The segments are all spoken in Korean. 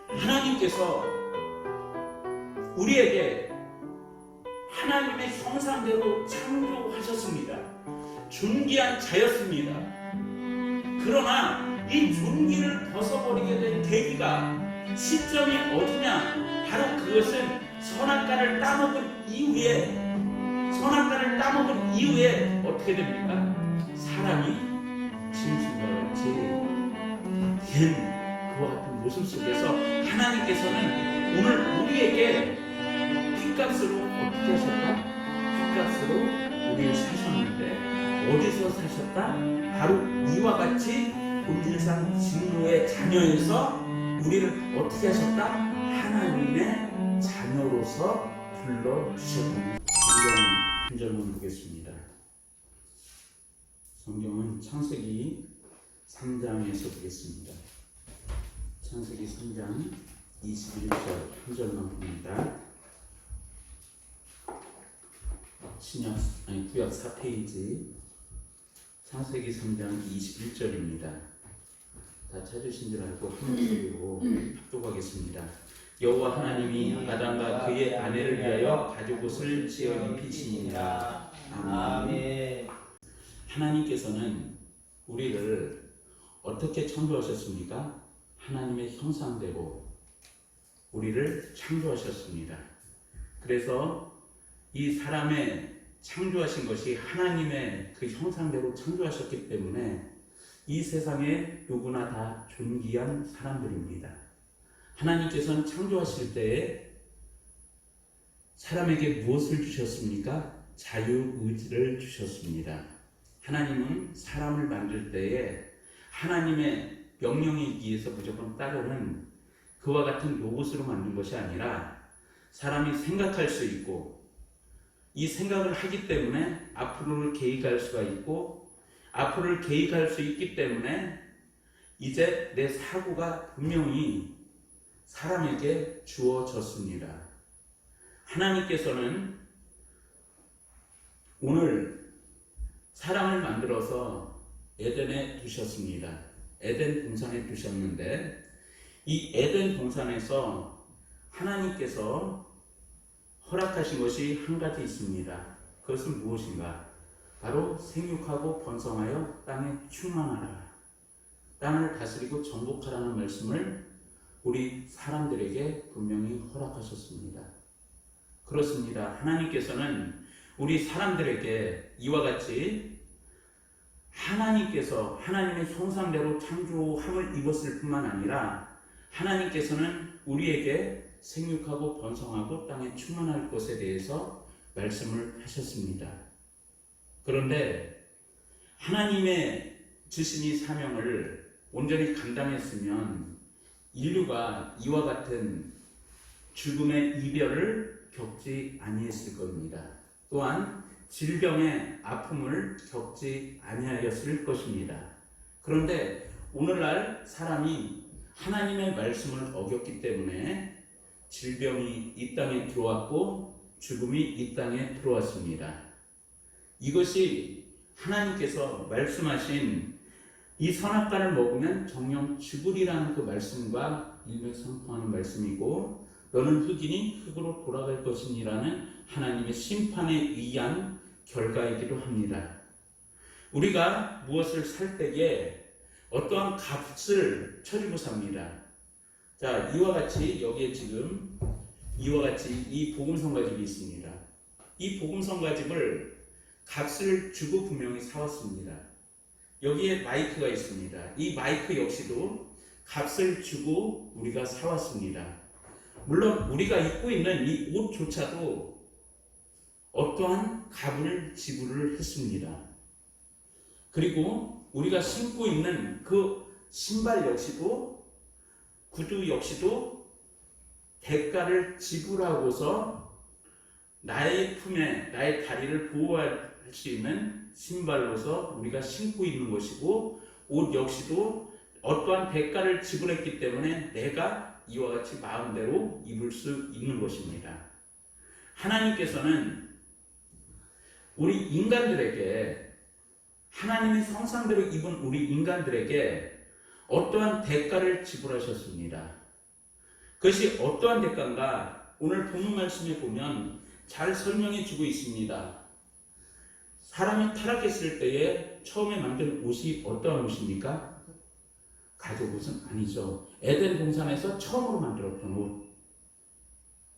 하나님께서 우리에게 하나님의 형상대로 창조하셨습니다. 존귀한 자였습니다. 그러나 이 존귀를 벗어버리게 된 계기가 시점이 어디냐? 바로 그것은 선악과를 따먹은 이후에 어떻게 됩니까? 사람이 짐승과 같이 된 그와 같은 모습 속에서 하나님께서는 오늘 우리에게 핏값으로 어떻게 하셨다? 핏값으로 우리를 사셨는데 어디서 사셨다? 바로 이와 같이 본질상 진노의 자녀에서 우리를 어떻게 하셨다? 하나님의 자녀로서 불러주셨다. 한 절만 보겠습니다. 성경은 창세기 3장에서 보겠습니다. 창세기 3장 21절 한 절만 봅니다. 구약 4페이지 창세기 3장 21절입니다. 다 찾으신 줄 알고 한 목소리로 합독하겠습니다. 여호와 하나님이 아담과 그의 아내를 위하여 가죽옷을 지어 입히시니라. 아멘. 하나님께서는 우리를 어떻게 창조하셨습니까? 하나님의 형상대로 우리를 창조하셨습니다. 그래서 이 사람의 창조하신 것이 하나님의 그 형상대로 창조하셨기 때문에 이 세상에 누구나 다 존귀한 사람들입니다. 하나님께서는 창조하실 때에 사람에게 무엇을 주셨습니까? 자유의지를 주셨습니다. 하나님은 사람을 만들 때에 하나님의 명령에 의해서 무조건 따르는 그와 같은 로봇으로 만든 것이 아니라 사람이 생각할 수 있고 이 생각을 하기 때문에 앞으로를 계획할 수가 있고 앞으로를 계획할 수 있기 때문에 이제 내 사고가 분명히 사람에게 주어졌습니다. 하나님께서는 오늘 사람을 만들어서 에덴에 두셨습니다. 에덴 동산에 두셨는데 이 에덴 동산에서 하나님께서 허락하신 것이 한 가지 있습니다. 그것은 무엇인가? 바로 생육하고 번성하여 땅에 충만하라. 땅을 다스리고 정복하라는 말씀을 우리 사람들에게 분명히 허락하셨습니다. 그렇습니다. 하나님께서는 우리 사람들에게 이와 같이 하나님께서 하나님의 형상대로 창조함을 입었을 뿐만 아니라 하나님께서는 우리에게 생육하고 번성하고 땅에 충만할 것에 대해서 말씀을 하셨습니다. 그런데 하나님의 주신 이 사명을 온전히 감당했으면 인류가 이와 같은 죽음의 이별을 겪지 아니했을 겁니다. 또한 질병의 아픔을 겪지 아니하였을 것입니다. 그런데 오늘날 사람이 하나님의 말씀을 어겼기 때문에 질병이 이 땅에 들어왔고 죽음이 이 땅에 들어왔습니다. 이것이 하나님께서 말씀하신 이 선악과를 먹으면 정령 죽으리라는 그 말씀과 일맥상통하는 말씀이고 너는 흑이니 흑으로 돌아갈 것이니라는 하나님의 심판에 의한 결과이기도 합니다. 우리가 무엇을 살 때에 어떠한 값을 쳐주고 삽니다. 자, 이와 같이 여기에 지금 이와 같이 이 복음성가집이 있습니다. 이 복음성가집을 값을 주고 분명히 사왔습니다. 여기에 마이크가 있습니다. 이 마이크 역시도 값을 주고 우리가 사왔습니다. 물론 우리가 입고 있는 이 옷조차도 어떠한 값을 지불을 했습니다. 그리고 우리가 신고 있는 그 신발 역시도 구두 역시도 대가를 지불하고서 나의 품에 나의 다리를 보호할 수 있는 신발로서 우리가 신고 있는 것이고 옷 역시도 어떠한 대가를 지불했기 때문에 내가 이와 같이 마음대로 입을 수 있는 것입니다. 하나님께서는 우리 인간들에게 하나님의 형상대로 입은 우리 인간들에게 어떠한 대가를 지불하셨습니다. 그것이 어떠한 대가인가? 오늘 본문 말씀에 보면 잘 설명해 주고 있습니다. 사람이 타락했을 때에 처음에 만든 옷이 어떠한 옷입니까? 가죽 옷은 아니죠. 에덴 동산에서 처음으로 만들었던 옷.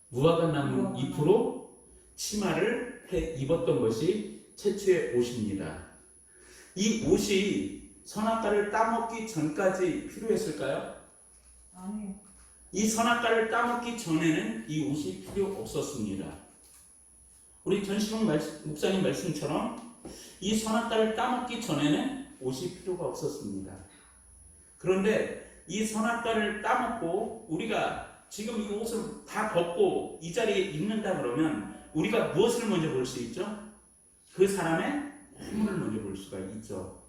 무화과 나무 잎으로 치마를 해 입었던 것이 최초의 옷입니다. 이 옷이 선악과를 따먹기 전까지 필요했을까요? 아니요. 이 선악과를 따먹기 전에는 이 옷이 필요 없었습니다. 우리 전시용 목사님 말씀처럼 이 선악과를 따먹기 전에는 옷이 필요가 없었습니다. 그런데 이 선악과를 따먹고 우리가 지금 이 옷을 다 벗고 이 자리에 있는다 그러면 우리가 무엇을 먼저 볼 수 있죠? 그 사람의 허물을 먼저 볼 수가 있죠.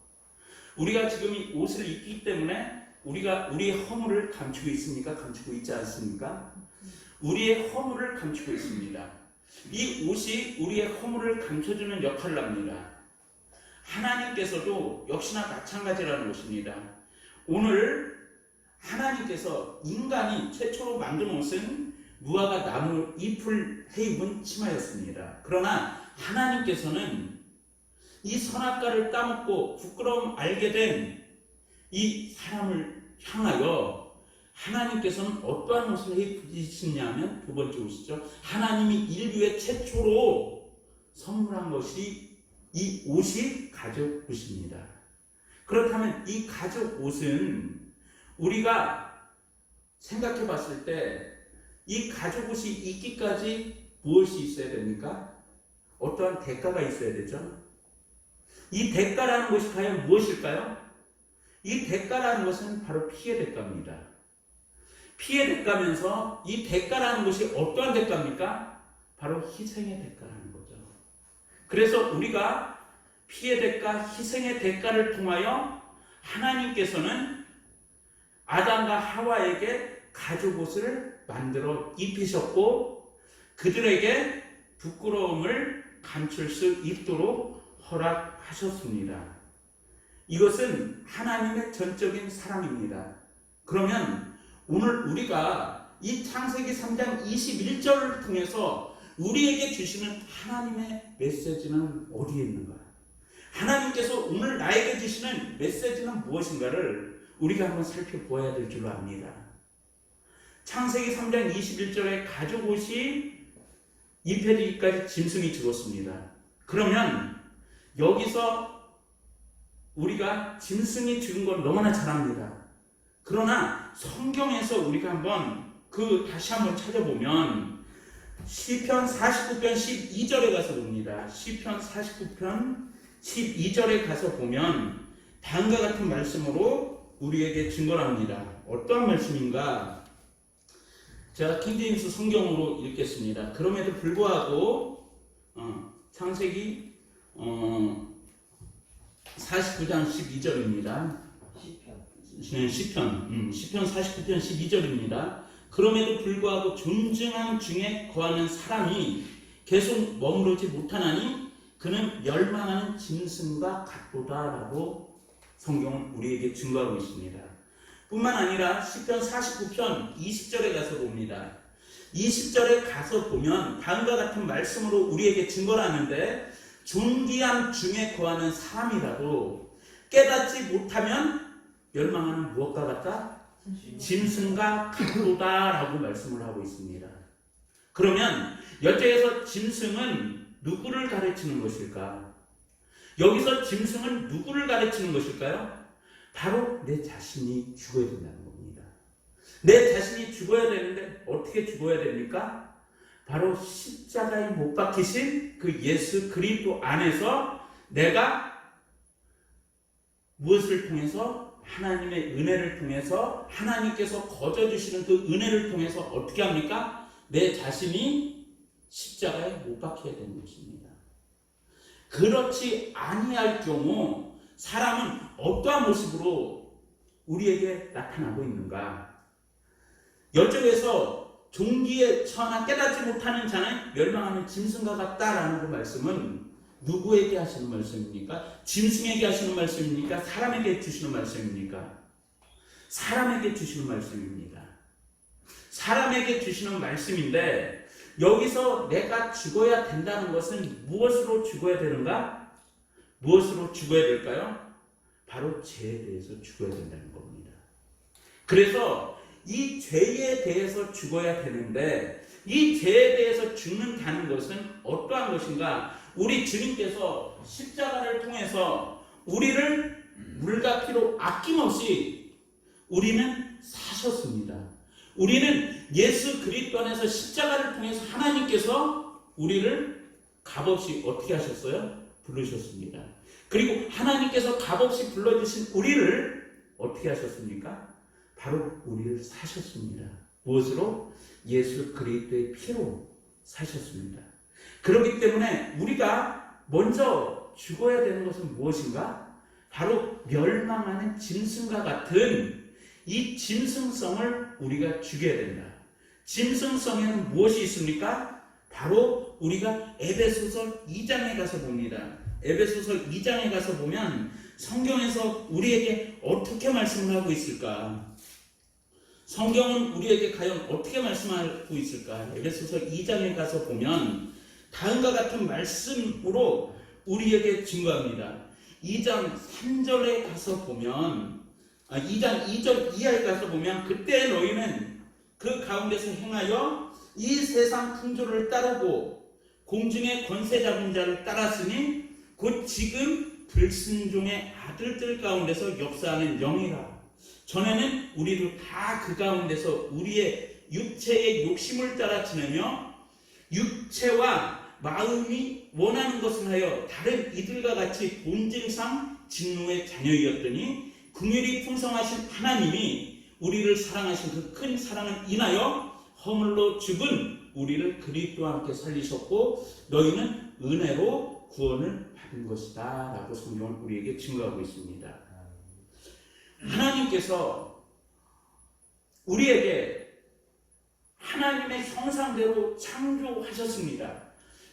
우리가 지금 이 옷을 입기 때문에 우리가 우리의 허물을 감추고 있습니까? 감추고 있지 않습니까? 우리의 허물을 감추고 있습니다. 이 옷이 우리의 허물을 감춰주는 역할을 합니다. 하나님께서도 역시나 마찬가지라는 것입니다. 오늘 하나님께서 인간이 최초로 만든 옷은 무화과 나무 잎을 해입은 치마였습니다. 그러나 하나님께서는 이 선악과를 따먹고 부끄러움 알게 된 이 사람을 향하여 하나님께서는 어떠한 옷을 해입으시냐면 두 번째 옷이죠. 하나님이 인류의 최초로 선물한 것이 이 옷이 가죽 옷입니다. 그렇다면 이 가죽 옷은 우리가 생각해 봤을 때 이 가죽 옷이 있기까지 무엇이 있어야 됩니까? 어떠한 대가가 있어야 되죠? 이 대가라는 것이 과연 무엇일까요? 이 대가라는 것은 바로 피의 대가입니다. 피의 대가면서 이 대가라는 것이 어떠한 대가입니까? 바로 희생의 대가라는 거죠. 그래서 우리가 피의 대가, 희생의 대가를 통하여 하나님께서는 아담과 하와에게 가죽 옷을 만들어 입히셨고 그들에게 부끄러움을 감출 수 있도록 허락하셨습니다. 이것은 하나님의 전적인 사랑입니다. 그러면 오늘 우리가 이 창세기 3장 21절을 통해서 우리에게 주시는 하나님의 메시지는 어디에 있는가? 하나님께서 오늘 나에게 주시는 메시지는 무엇인가를 우리가 한번 살펴보아야 될 줄로 압니다. 창세기 3장 21절에 가죽 옷이 입혀지기까지 짐승이 죽었습니다. 그러면 여기서 우리가 짐승이 죽은 걸 너무나 잘 압니다. 그러나 성경에서 우리가 한번 다시 한번 찾아보면 시편 49편 12절에 가서 봅니다. 시편 49편 12절에 가서 보면 다음과 같은 말씀으로 우리에게 증거합니다. 어떠한 말씀인가? 제가 킹제임스 성경으로 읽겠습니다. 그럼에도 불구하고 창세기 49장 12절입니다. 시편 49편 12절입니다. 그럼에도 불구하고 존중함 중에 거하는 사람이 계속 머무르지 못하나니 그는 멸망하는 짐승과 같도다라고 성경은 우리에게 증거하고 있습니다. 뿐만 아니라 시편 49편 20절에 가서 봅니다. 20절에 가서 보면 다음과 같은 말씀으로 우리에게 증거를 하는데 존귀함 중에 거하는 사람이라도 깨닫지 못하면 멸망하는 무엇과 같다? 짐승과 같도다라고 말씀을 하고 있습니다. 그러면 여기에서 짐승은 누구를 가르치는 것일까? 여기서 짐승은 누구를 가르치는 것일까요? 바로 내 자신이 죽어야 된다는 겁니다. 내 자신이 죽어야 되는데 어떻게 죽어야 됩니까? 바로 십자가에 못 박히신 그 예수 그리스도 안에서 내가 무엇을 통해서 하나님의 은혜를 통해서 하나님께서 거저주시는 그 은혜를 통해서 어떻게 합니까? 내 자신이 십자가에 못 박혀야 되는 것입니다. 그렇지 아니할 경우 사람은 어떠한 모습으로 우리에게 나타나고 있는가? 여쪽에서 종기에 처하나 깨닫지 못하는 자는 멸망하는 짐승과 같다라는 그 말씀은 누구에게 하시는 말씀입니까? 짐승에게 하시는 말씀입니까? 사람에게 주시는 말씀입니까? 사람에게 주시는 말씀입니다. 사람에게 주시는 말씀인데 여기서 내가 죽어야 된다는 것은 무엇으로 죽어야 되는가? 무엇으로 죽어야 될까요? 바로 죄에 대해서 죽어야 된다는 겁니다. 그래서 이 죄에 대해서 죽어야 되는데 이 죄에 대해서 죽는다는 것은 어떠한 것인가? 우리 주님께서 십자가를 통해서 우리를 물과 피로 아낌없이 우리는 사셨습니다. 우리는 예수 그리스도 안에서 십자가를 통해서 하나님께서 우리를 값없이 어떻게 하셨어요? 부르셨습니다. 그리고 하나님께서 값없이 불러주신 우리를 어떻게 하셨습니까? 바로 우리를 사셨습니다. 무엇으로? 예수 그리스도의 피로 사셨습니다. 그렇기 때문에 우리가 먼저 죽어야 되는 것은 무엇인가? 바로 멸망하는 짐승과 같은 이 짐승성을 우리가 죽여야 된다. 짐승성에는 무엇이 있습니까? 바로 우리가 에베소서 2장에 가서 봅니다. 에베소서 2장에 가서 보면 성경에서 우리에게 어떻게 말씀을 하고 있을까? 성경은 우리에게 과연 어떻게 말씀하고 있을까? 에베소서 2장에 가서 보면 다음과 같은 말씀으로 우리에게 증거합니다. 2장 3절에 가서 보면 2장 2절 이하에 가서 보면 그때 너희는 그 가운데서 행하여 이 세상 풍조를 따르고 공중의 권세 잡은 자를 따랐으니 곧 지금 불순종의 아들들 가운데서 역사하는 영이라. 전에는 우리도 다 그 가운데서 우리의 육체의 욕심을 따라 지내며 육체와 마음이 원하는 것을 하여 다른 이들과 같이 본질상 진노의 자녀이었더니 긍휼이 풍성하신 하나님이 우리를 사랑하신 그 큰 사랑을 인하여 허물로 죽은 우리를 그리스도와 함께 살리셨고 너희는 은혜로 구원을 받은 것이다 라고 성경은 우리에게 증거하고 있습니다. 하나님께서 우리에게 하나님의 형상대로 창조하셨습니다.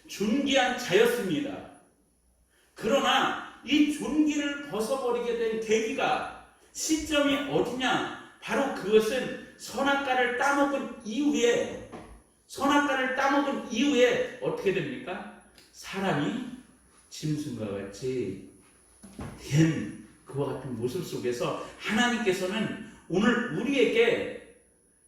존귀한 자였습니다. 그러나 이 존귀를 벗어버리게 된 계기가 시점이 어디냐? 바로 그것은 선악과를 따먹은 이후에 어떻게 됩니까? 사람이 짐승과 같이 된 그와 같은 모습 속에서 하나님께서는 오늘 우리에게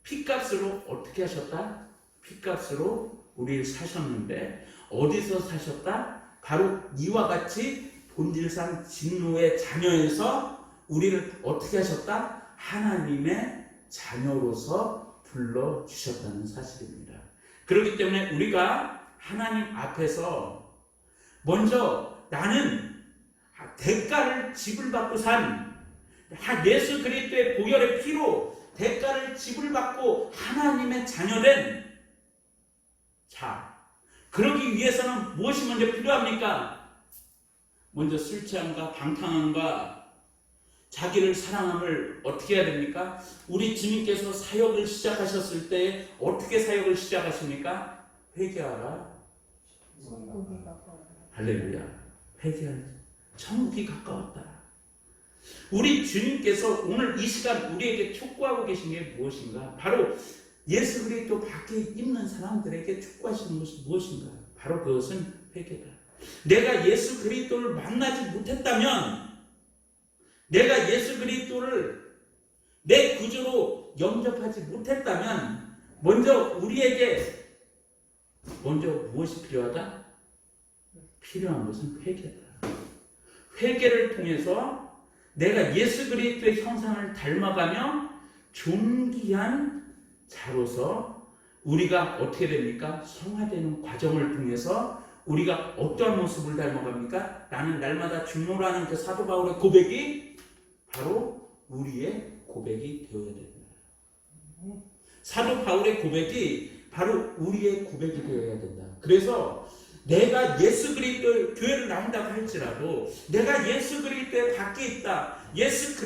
핏값으로 어떻게 하셨다? 핏값으로 우리를 사셨는데 어디서 사셨다? 바로 이와 같이 본질상 진노의 자녀에서 우리를 어떻게 하셨다? 하나님의 자녀로서 불러주셨다는 사실입니다. 그렇기 때문에 우리가 하나님 앞에서 먼저 나는 대가를 지불받고 산 예수 그리스도의 보혈의 피로 대가를 지불받고 하나님의 자녀된 자, 그러기 위해서는 무엇이 먼저 필요합니까? 먼저 술 취함과 방탕함과 자기를 사랑함을 어떻게 해야 됩니까? 우리 주님께서 사역을 시작하셨을 때 어떻게 사역을 시작하십니까? 회개하라. 할렐루야. 회개하라. 천국이 가까웠다. 우리 주님께서 오늘 이 시간 우리에게 촉구하고 계신 게 무엇인가? 바로 예수 그리스도 밖에 있는 사람들에게 촉구하시는 것이 무엇인가? 바로 그것은 회개다. 내가 예수 그리스도를 만나지 못했다면, 내가 예수 그리스도를 내 구주로 영접하지 못했다면, 먼저 우리에게 무엇이 필요하다? 필요한 것은 회개다. 회개를 통해서 내가 예수 그리스도의 형상을 닮아가며 존귀한 자로서 우리가 어떻게 됩니까? 성화되는 과정을 통해서 우리가 어떠한 모습을 닮아갑니까? 나는 날마다 중노라는 그 사도 바울의 고백이 바로 우리의 고백이 되어야 됩니다. 사도 바울의 고백이 바로 우리의 고백이 되어야 된다. 그래서 내가 예수 그리스도의 교회를 나온다고 할지라도 내가 예수 그리스도의 밖에 있다. 예수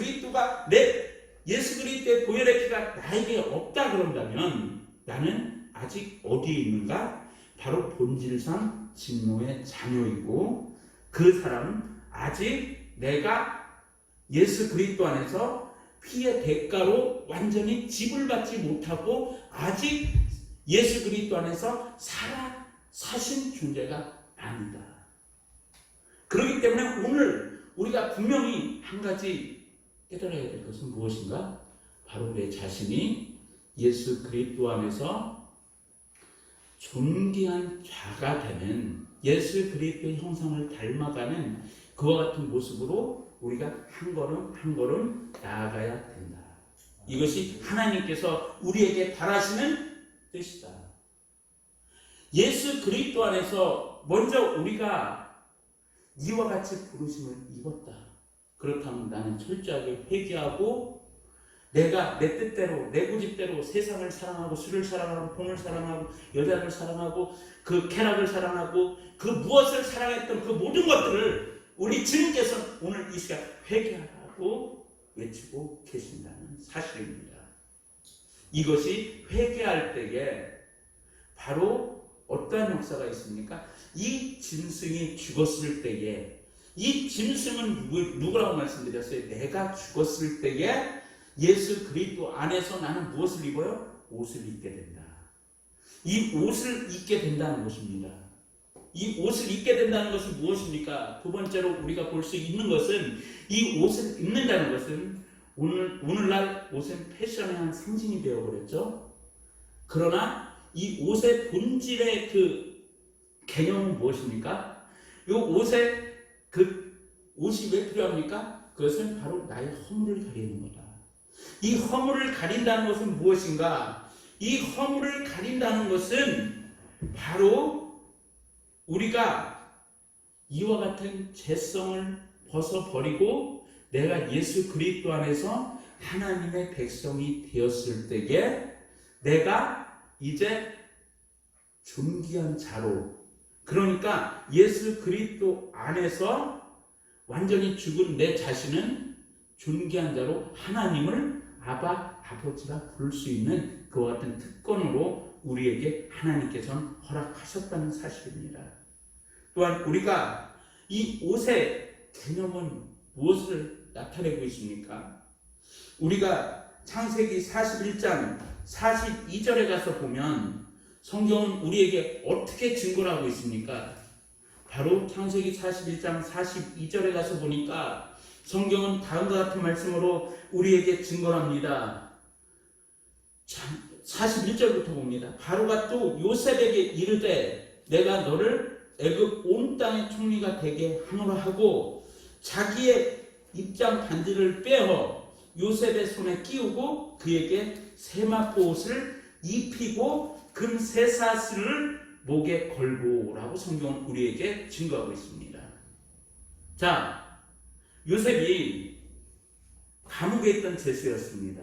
그리스도의 보혈의 피가 나에게 없다 그런다면 나는 아직 어디에 있는가? 바로 본질상 진노의 자녀이고 그 사람은 아직 내가 예수 그리스도 안에서 피의 대가로 완전히 지불받지 못하고 아직 예수 그리스도 안에서 사신 존재가 아니다. 그렇기 때문에 오늘 우리가 분명히 한 가지 깨달아야 될 것은 무엇인가? 바로 내 자신이 예수 그리스도 안에서 존귀한 자가 되는, 예수 그리스도의 형상을 닮아가는 그와 같은 모습으로 우리가 한 걸음 한 걸음 나아가야 된다. 이것이 하나님께서 우리에게 바라시는 뜻이다. 예수 그리스도 안에서 먼저 우리가 이와 같이 부르심을 입었다. 그렇다면 나는 철저하게 회개하고 내가 내 뜻대로, 내 고집대로 세상을 사랑하고 술을 사랑하고 돈을 사랑하고 여자를 사랑하고 그 쾌락을 사랑하고 그 무엇을 사랑했던 그 모든 것들을 우리 주님께서 오늘 이 시간 회개하라고 외치고 계신다는 사실입니다. 이것이 회개할 때에 바로 어떠한 역사가 있습니까? 이 짐승이 죽었을 때에, 이 짐승은 누구라고 말씀드렸어요? 내가 죽었을 때에 예수 그리스도 안에서 나는 무엇을 입어요? 옷을 입게 된다. 이 옷을 입게 된다는 것입니다. 이 옷을 입게 된다는 것은 무엇입니까? 두 번째로 우리가 볼 수 있는 것은, 이 옷을 입는다는 것은 오늘날 옷은 패션의 한 상징이 되어버렸죠. 그러나 이 옷의 본질의 그 개념은 무엇입니까? 이 옷의 옷이 왜 필요합니까? 그것은 바로 나의 허물을 가리는 거다. 이 허물을 가린다는 것은 무엇인가? 이 허물을 가린다는 것은 바로 우리가 이와 같은 죄성을 벗어버리고 내가 예수 그리스도 안에서 하나님의 백성이 되었을 때에 내가 이제 존귀한 자로, 그러니까 예수 그리스도 안에서 완전히 죽은 내 자신은 존귀한 자로 하나님을 아버지라 부를 수 있는 그와 같은 특권으로 우리에게 하나님께서는 허락하셨다는 사실입니다. 또한 우리가 이 옷의 개념은 무엇을 나타내고 있습니까? 우리가 창세기 41장 42절에 가서 보면 성경은 우리에게 어떻게 증거를 하고 있습니까? 바로 창세기 41장 42절에 가서 보니까 성경은 다음과 같은 말씀으로 우리에게 증거를 합니다. 41절부터 봅니다. 바로가 또 요셉에게 이르되 내가 너를 애굽 온 땅의 총리가 되게 하노라 하고 자기의 입장 반지를 빼어 요셉의 손에 끼우고 그에게 세마포 옷을 입히고 금 쇠사슬을 목에 걸고 라고 성경은 우리에게 증거하고 있습니다. 자, 요셉이 감옥에 있던 죄수였습니다.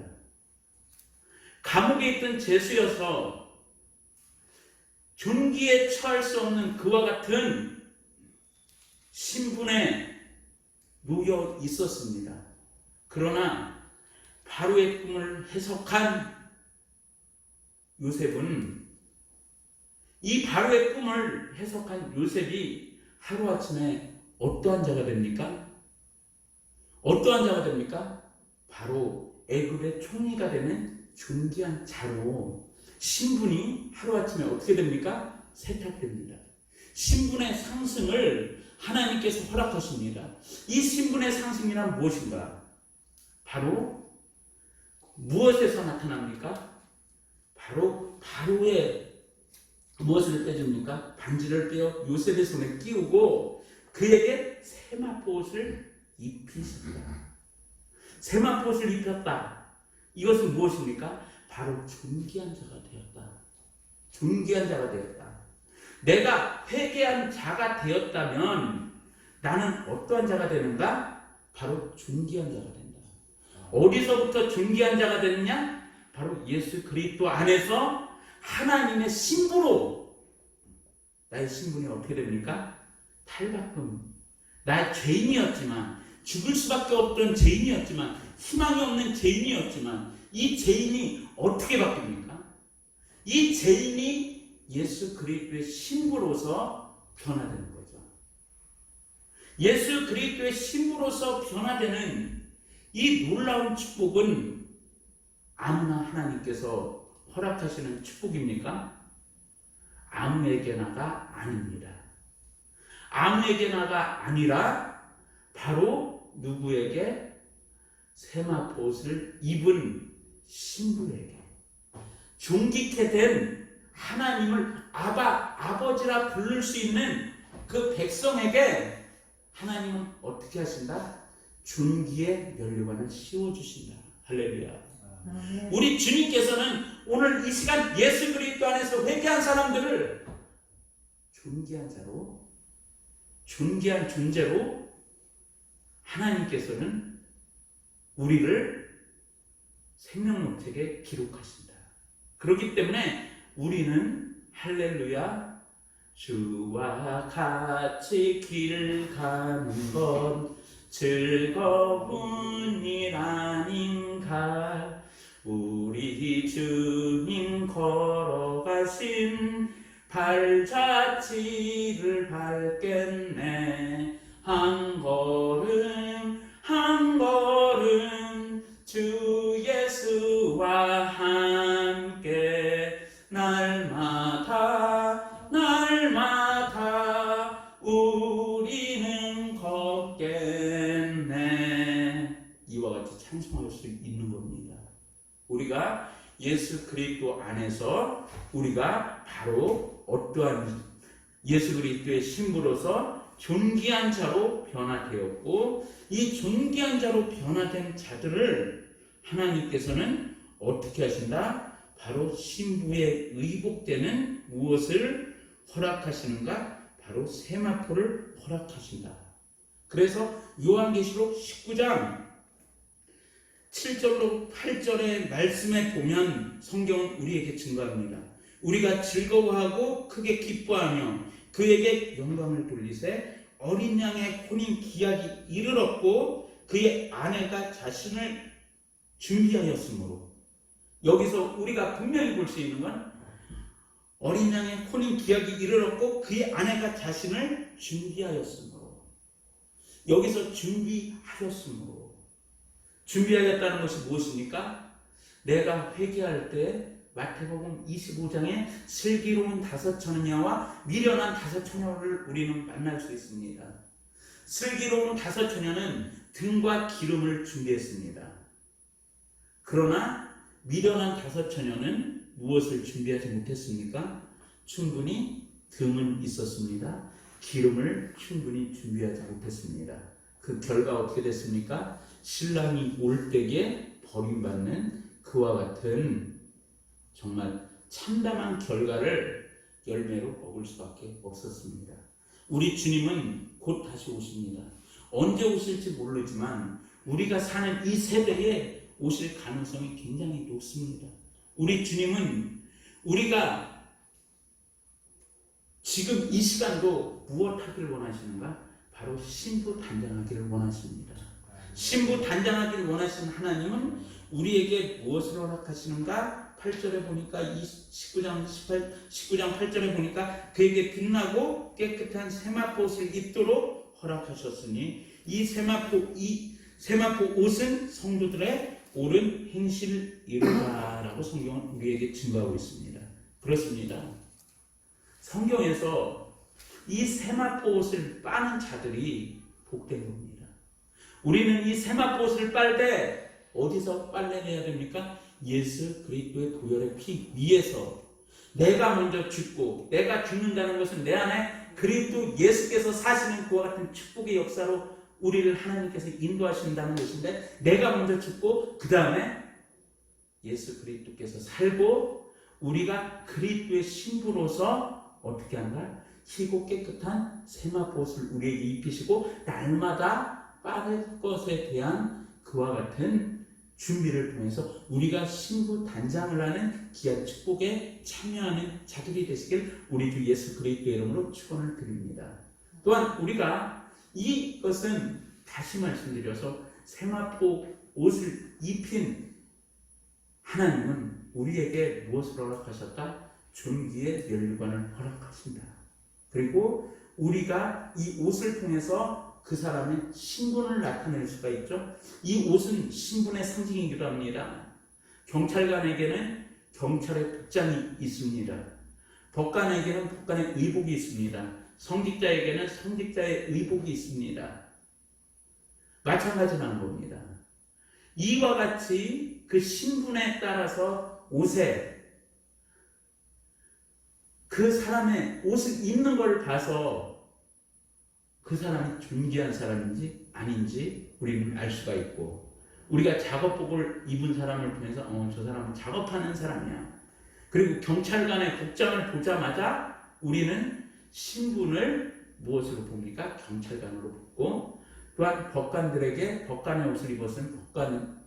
감옥에 있던 죄수여서 존귀에 처할 수 없는 그와 같은 신분에 놓여 있었습니다. 그러나 바로의 꿈을 해석한 요셉은, 이 바로의 꿈을 해석한 요셉이 하루아침에 어떠한 자가 됩니까? 어떠한 자가 됩니까? 바로 애굽의 총리가 되는 존귀한 자로 신분이 하루아침에 어떻게 됩니까? 세탁됩니다. 신분의 상승을 하나님께서 허락하십니다. 이 신분의 상승이란 무엇인가? 바로 무엇에서 나타납니까? 바로 바로의 무엇을 빼줍니까? 반지를 빼어 요셉의 손에 끼우고 그에게 세마포 옷을 입히십니다. 세마포 옷을 입혔다. 이것은 무엇입니까? 바로 존귀한 자가 되었다. 존귀한 자가 되었다. 내가 회개한 자가 되었다면 나는 어떠한 자가 되는가? 바로 존귀한 자가 된다. 어디서부터 존귀한 자가 되느냐? 바로 예수 그리스도 안에서 하나님의 신부로 나의 신분이 어떻게 됩니까? 탈바꿈. 나의 죄인이었지만, 죽을 수밖에 없던 죄인이었지만, 희망이 없는 죄인이었지만 이 죄인이 어떻게 바뀝니까? 이 죄인이 예수 그리스도의 신부로서 변화되는 거죠. 예수 그리스도의 신부로서 변화되는 이 놀라운 축복은 아무나 하나님께서 허락하시는 축복입니까? 아무에게나가 아닙니다. 아무에게나가 아니라 바로 누구에게? 세마포옷을 입은 신부에게, 존귀케 된 하나님을 아버지라 부를 수 있는 그 백성에게 하나님은 어떻게 하신다? 존귀의 면류관을 씌워주신다. 할렐루야. 우리 주님께서는 오늘 이 시간 예수 그리스도 안에서 회개한 사람들을 존귀한 자로, 존귀한 존재로 하나님께서는 우리를 생명록책에 기록하신다. 그렇기 때문에 우리는 할렐루야, 주와 같이 길 가는 건 즐거운 일 아닌가. 우리 주님 걸어가신 발자취를 밟겠네. 한 걸음 한 걸음 주 예수와 함께 날마다 날마다 우리는 걷겠네. 이와 같이 찬송할 수 있는 겁니다. 우리가 예수 그리스도 안에서 우리가 바로 어떠한 예수 그리스도의 신부로서 존귀한 자로 변화되었고, 이 존귀한 자로 변화된 자들을 하나님께서는 어떻게 하신다? 바로 신부의 의복되는 무엇을 허락하시는가? 바로 세마포를 허락하신다. 그래서 요한계시록 19장 7절로 8절의 말씀에 보면 성경은 우리에게 증거합니다. 우리가 즐거워하고 크게 기뻐하며 그에게 영광을 돌리세 어린 양의 혼인 기약이 이르렀고 그의 아내가 자신을 준비하였으므로, 여기서 우리가 분명히 볼 수 있는 건 어린 양의 혼인 기약이 이르렀고 그의 아내가 자신을 준비하였으므로, 여기서 준비하였으므로, 준비하였다는 것이 무엇입니까? 내가 회개할 때 마태복음 25장에 슬기로운 5처녀와 미련한 5처녀를 우리는 만날 수 있습니다. 슬기로운 5처녀는 등과 기름을 준비했습니다. 그러나 미련한 5처녀는 무엇을 준비하지 못했습니까? 충분히 등은 있었습니다. 기름을 충분히 준비하지 못했습니다. 그 결과 어떻게 됐습니까? 신랑이 올 때에 버림받는 그와 같은 정말 참담한 결과를 열매로 먹을 수밖에 없었습니다. 우리 주님은 곧 다시 오십니다. 언제 오실지 모르지만 우리가 사는 이 세대에 오실 가능성이 굉장히 높습니다. 우리 주님은 우리가 지금 이 시간도 무엇 하기를 원하시는가? 바로 신부 단장하기를 원하십니다. 신부 단장하기를 원하시는 하나님은 우리에게 무엇을 허락하시는가? 8절에 보니까 19장 8절에 보니까 그에게 빛나고 깨끗한 세마포옷을 입도록 허락하셨으니 이 세마포 옷은 성도들의 옳은 행실을 이루다라고 성경은 우리에게 증거하고 있습니다. 그렇습니다. 성경에서 이 세마포 옷을 빠는 자들이 복된 겁니다. 우리는 이 세마포 옷을 빨 때 어디서 빨래내야 됩니까? 예수 그리스도의 보혈의 피 위에서. 내가 먼저 죽고 내가 죽는다는 것은 내 안에 그리스도 예수께서 사시는 그와 같은 축복의 역사로 우리를 하나님께서 인도하신다는 것인데, 내가 먼저 죽고 그 다음에 예수 그리스도께서 살고 우리가 그리스도의 신부로서 어떻게 한가? 희고 깨끗한 세마포옷을 우리에게 입히시고 날마다 빠를 것에 대한 그와 같은 준비를 통해서 우리가 신부 단장을 하는 귀한 축복에 참여하는 자들이 되시길 우리 주 예수 그리스도의 이름으로 축원을 드립니다. 또한 우리가 이것은 다시 말씀드려서 세마포 옷을 입힌 하나님은 우리에게 무엇을 허락하셨다? 존귀의 면류관을 허락하신다. 그리고 우리가 이 옷을 통해서 그 사람의 신분을 나타낼 수가 있죠. 이 옷은 신분의 상징이기도 합니다. 경찰관에게는 경찰의 복장이 있습니다. 법관에게는 법관의 의복이 있습니다. 성직자에게는 성직자의 의복이 있습니다. 마찬가지라는 겁니다. 이와 같이 그 신분에 따라서 옷에 그 사람의 옷을 입는 걸 봐서 그 사람이 존귀한 사람인지 아닌지 우리는 알 수가 있고, 우리가 작업복을 입은 사람을 통해서 저 사람은 작업하는 사람이야. 그리고 경찰관의 복장을 보자마자 우리는 신분을 무엇으로 봅니까? 경찰관으로 보고, 또한 법관들에게 법관의 옷을 입었으면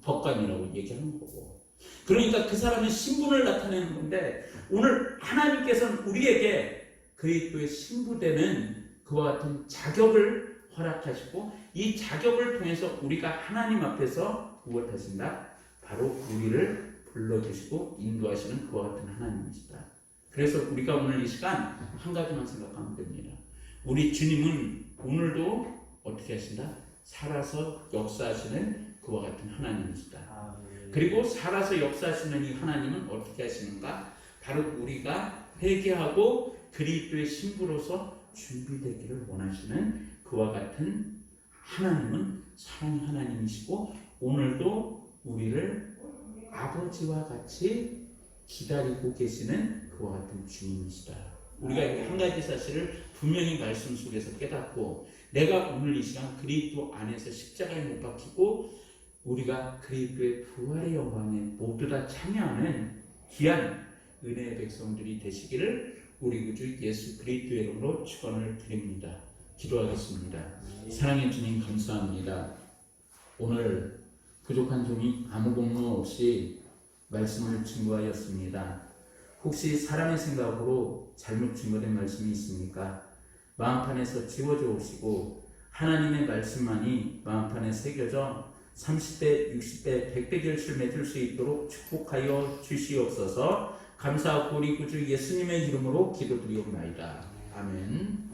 법관이라고 얘기하는 거고. 그러니까 그 사람의 신분을 나타내는 건데, 오늘 하나님께서는 우리에게 그리스도의 신부되는 그와 같은 자격을 허락하시고, 이 자격을 통해서 우리가 하나님 앞에서 무엇하신다? 바로 우리를 불러주시고 인도하시는 그와 같은 하나님이시다. 그래서 우리가 오늘 이 시간 한 가지만 생각하면 됩니다. 우리 주님은 오늘도 어떻게 하신다? 살아서 역사하시는 그와 같은 하나님이시다. 그리고 살아서 역사하시는 이 하나님은 어떻게 하시는가? 바로 우리가 회개하고 그리스도의 신부로서 준비되기를 원하시는 그와 같은 하나님은 사랑의 하나님이시고, 오늘도 우리를 아버지와 같이 기다리고 계시는 그와 같은 주님이시다. 우리가 한 가지 사실을 분명히 말씀 속에서 깨닫고, 내가 오늘 이 시간 그리스도 안에서 십자가에 못 박히고 우리가 그리스도의 부활의 영광에 모두 다 참여하는 귀한 은혜의 백성들이 되시기를 우리 구주 예수 그리스도의 이름으로 축원을 드립니다. 기도하겠습니다. 사랑의 주님, 감사합니다. 오늘 부족한 종이 아무 공로 없이 말씀을 증거하였습니다. 혹시 사람의 생각으로 잘못 증거된 말씀이 있습니까? 마음판에서 지워져 오시고 하나님의 말씀만이 마음판에 새겨져 30대, 60대, 100대 결실 맺을 수 있도록 축복하여 주시옵소서. 감사하고 우리 구주 예수님의 이름으로 기도드리옵나이다. 아멘.